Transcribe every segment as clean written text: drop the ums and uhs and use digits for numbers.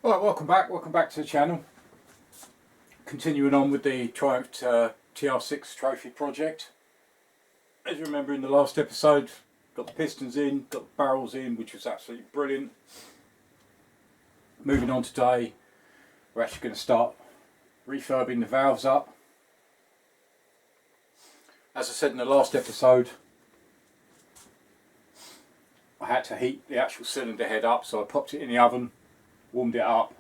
Right, welcome back to the channel. Continuing on with the Triumph TR6 trophy project. As you remember in the last episode, got the pistons in, got the barrels in, which was absolutely brilliant. Moving on today, we're actually going to start refurbing the valves up. As I said in the last episode, I had to heat the actual cylinder head up, so I popped it in the oven, warmed it up,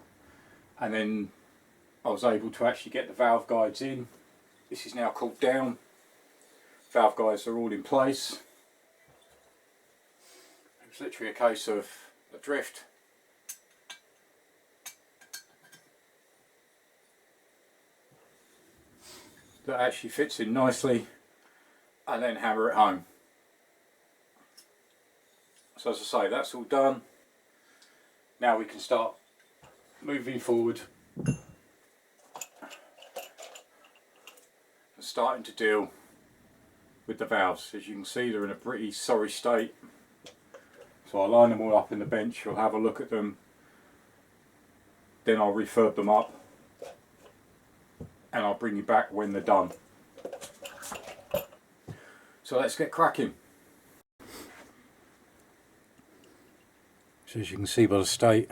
and then I was able to actually get the valve guides in. This is now cooled down. Valve guides are all in place. It's literally a case of a drift, that actually fits in nicely, and then hammer it home. So as I say, that's all done. Now we can start moving forward and starting to deal with the valves. As you can see, they're in a pretty sorry state. So I'll line them all up in the bench, I'll have a look at them, then I'll refurb them up, and I'll bring you back when they're done. So let's get cracking. So as you can see by the state,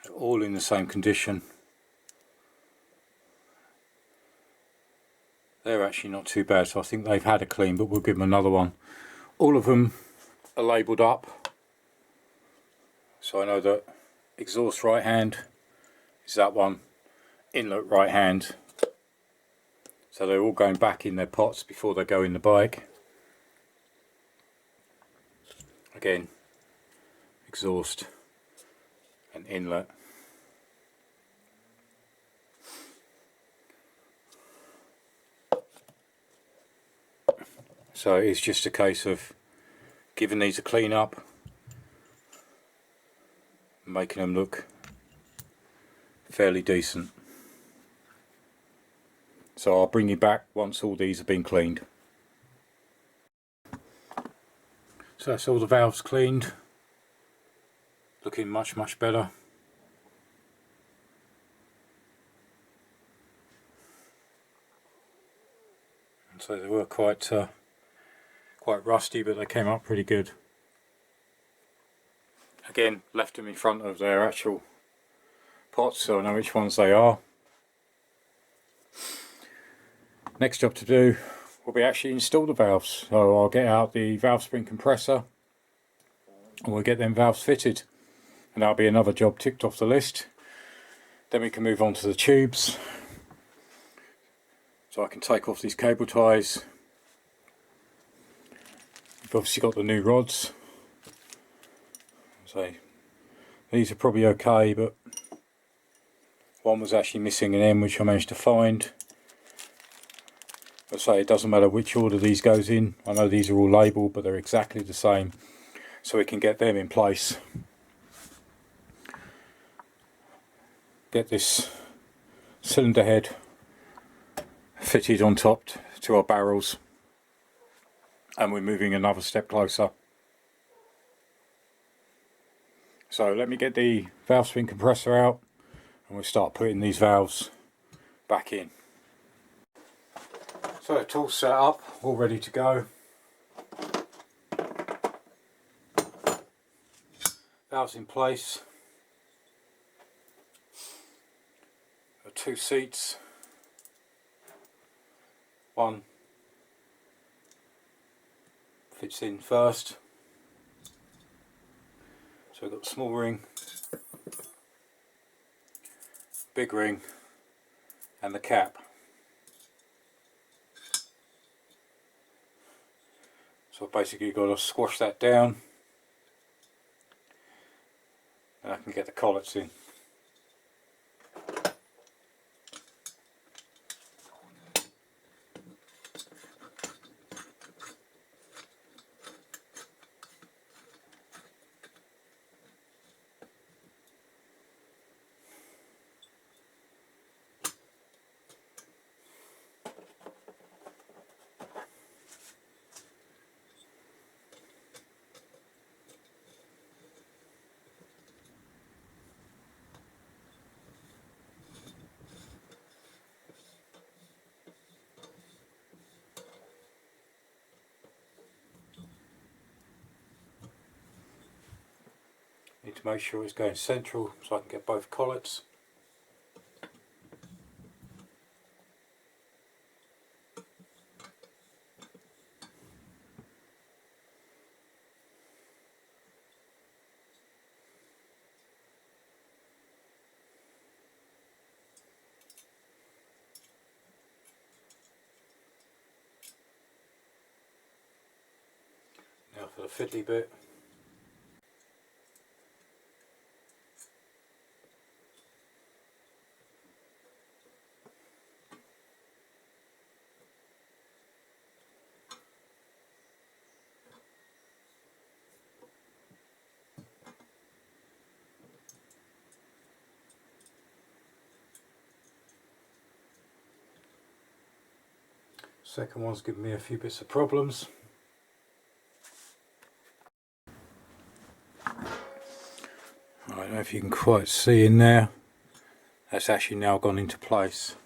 they're all in the same condition. They're actually not too bad, so I think they've had a clean, but we'll give them another one. All of them are labelled up, so I know that exhaust right hand is that one, inlet right hand. So they're all going back in their pots before they go in the bike. Again, exhaust and inlet. So it's just a case of giving these a clean up, making them look fairly decent. So I'll bring you back once all these have been cleaned. So that's all the valves cleaned, looking much better. And so they were quite rusty, but they came up pretty good. Again, left them in front of their actual pots, so I know which ones they are. Next job to do will be actually install the valves. So I'll get out the valve spring compressor and we'll get them valves fitted, and that'll be another job ticked off the list. Then we can move on to the tubes. So I can take off these cable ties. We've obviously got the new rods, so these are probably okay, but one was actually missing an end, which I managed to find. I say it doesn't matter which order these goes in. I know these are all labelled, but they're exactly the same, so we can get them in place. Get this cylinder head fitted on top to our barrels, and we're moving another step closer. So let me get the valve spring compressor out and we'll start putting these valves back in. So it's all set up, all ready to go. Valves in place. Got 2 seats. One fits in first. So we've got the small ring, big ring, and the cap. So I've basically got to squash that down and I can get the collets in. need to make sure it's going central so I can get both collets. Now for the fiddly bit. Second one's given me a few bits of problems. I don't know if you can quite see in there, that's actually now gone into place.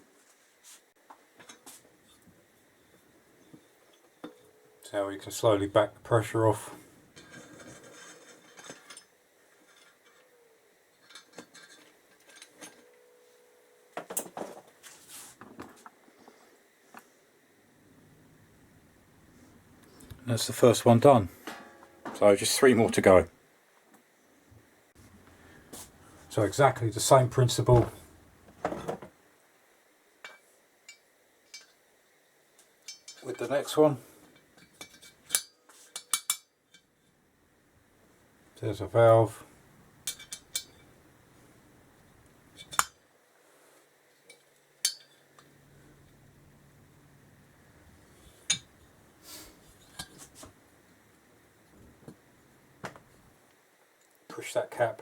So we can slowly back the pressure off. That's the first one done. So just 3 more to go. So exactly the same principle. With the next one. There's a valve. Push that cap,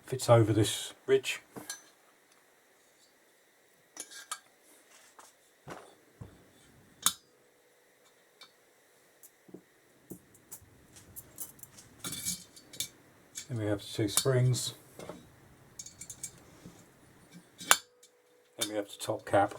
fits over this ridge. Then we have the 2 springs. Then we have the top cap.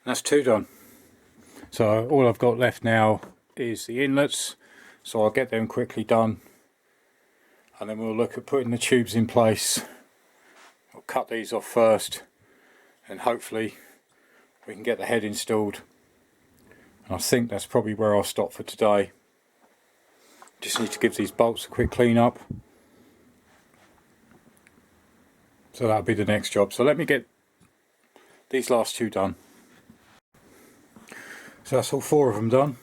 That's 2 done. So all I've got left now is the inlets, so I'll get them quickly done and then we'll look at putting the tubes in place. I'll cut these off first and hopefully we can get the head installed, and I think that's probably where I'll stop for today. Just need to give these bolts a quick clean up, so that'll be the next job. So let me get these last 2 done. So that's all 4 of them done.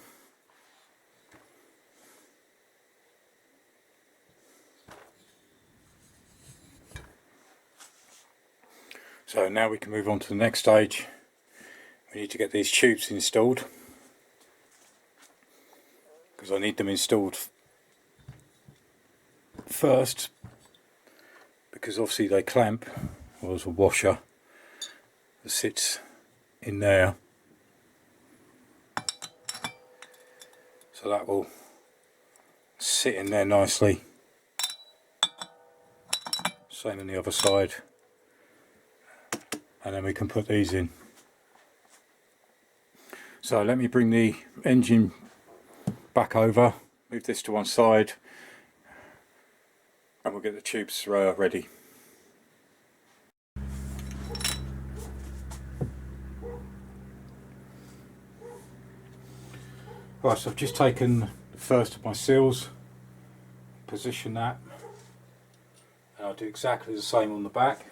So now we can move on to the next stage. We need to get these tubes installed, because I need them installed first, because obviously they clamp. Well, there's a washer that sits in there. So that will sit in there nicely. Same on the other side. And then we can put these in. So let me bring the engine back over, move this to one side, and we'll get the tubes ready. Right, so I've just taken the first of my seals, position that, and I'll do exactly the same on the back.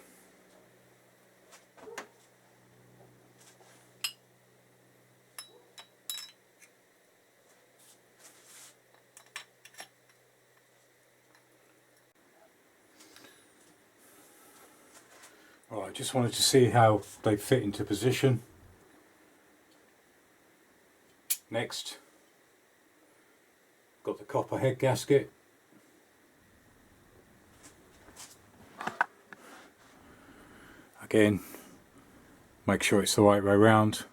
Right, just wanted to see how they fit into position. Next, got the copper head gasket. Again, make sure it's the right way round.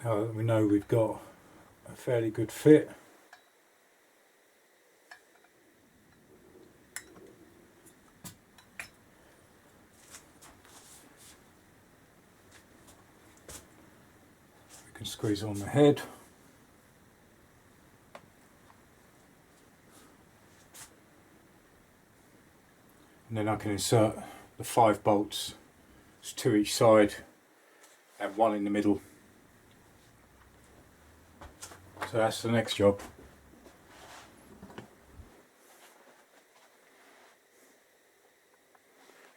Now that we know we've got a fairly good fit, we can squeeze on the head. And then I can insert the 5 bolts, it's 2 each side and 1 in the middle. So that's the next job.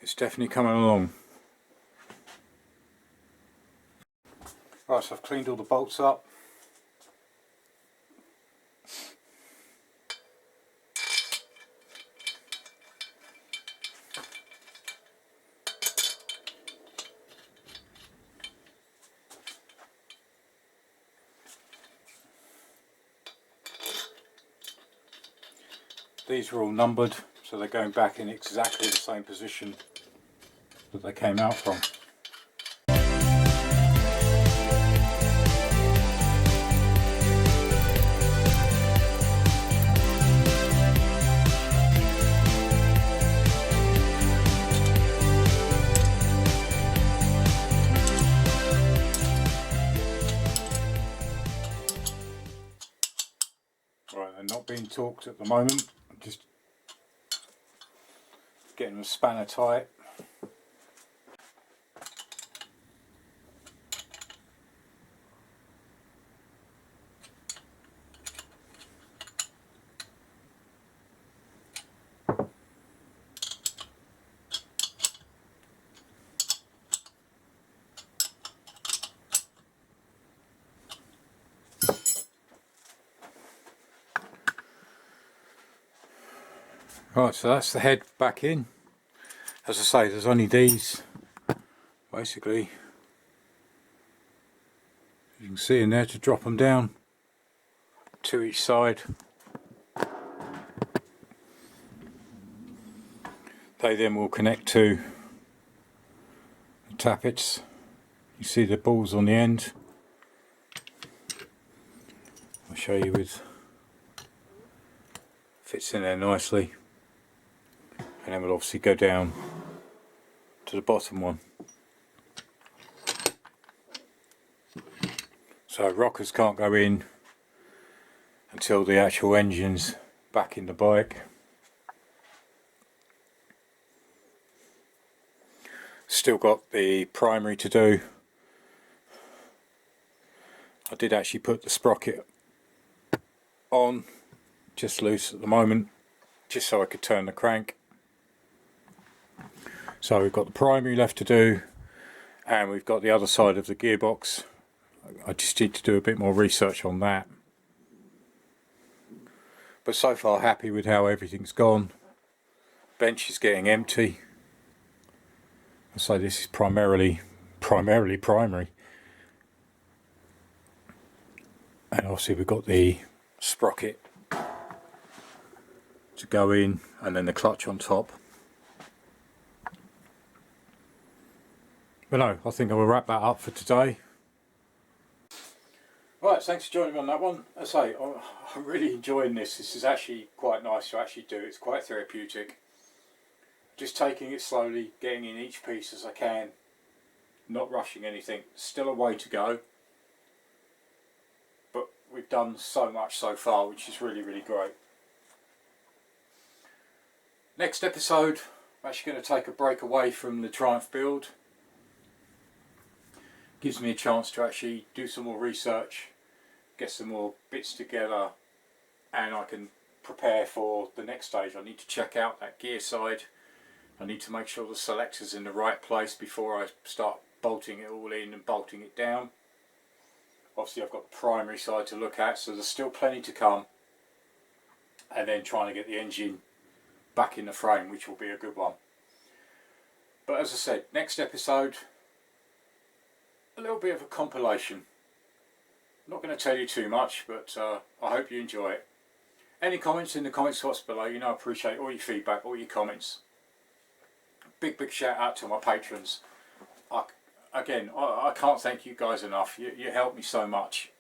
It's definitely coming along. Right, so I've cleaned all the bolts up. These are all numbered, so they're going back in exactly the same position that they came out from. Right, they're not being torqued at the moment. I'm just getting them spanner tight. Right, so that's the head back in. As I say, there's only these, basically, you can see in there to drop them down, 2 each side. They then will connect to the tappets. You see the balls on the end. I'll show you with, fits in there nicely. And then we'll obviously go down to the bottom one. So rockers can't go in until the actual engine's back in the bike. Still got the primary to do. I did actually put the sprocket on, just loose at the moment, just so I could turn the crank. So we've got the primary left to do, and we've got the other side of the gearbox. I just need to do a bit more research on that. But so far happy with how everything's gone. Bench is getting empty. So this is primarily primary. And obviously we've got the sprocket to go in, and then the clutch on top. But no, I think I will wrap that up for today. Right, thanks for joining me on that one. As I say, I'm really enjoying this. This is actually quite nice to actually do. It's quite therapeutic. Just taking it slowly, getting in each piece as I can, not rushing anything. Still a way to go, but we've done so much so far, which is really, really great. Next episode, I'm actually going to take a break away from the Triumph build. Gives me a chance to actually do some more research, get some more bits together, and I can prepare for the next stage. I need to check out that gear side. I need to make sure the selector's in the right place before I start bolting it all in and bolting it down. Obviously I've got the primary side to look at, so there's still plenty to come. and then trying to get the engine back in the frame, which will be a good one. But as I said, next episode, a little bit of a compilation. I'm not going to tell you too much, but I hope you enjoy it. Any comments in the comment spots below, you know I appreciate all your feedback, all your comments. Big shout out to my patrons. I can't thank you guys enough. You help me so much.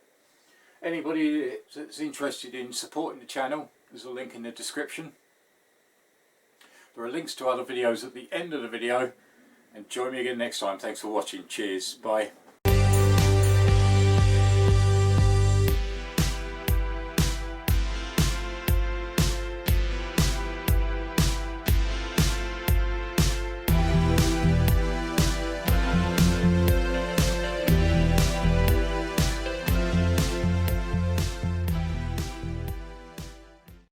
Anybody that's interested in supporting the channel, there's a link in the description. There are links to other videos at the end of the video. And join me again next time. Thanks for watching. Cheers. Bye.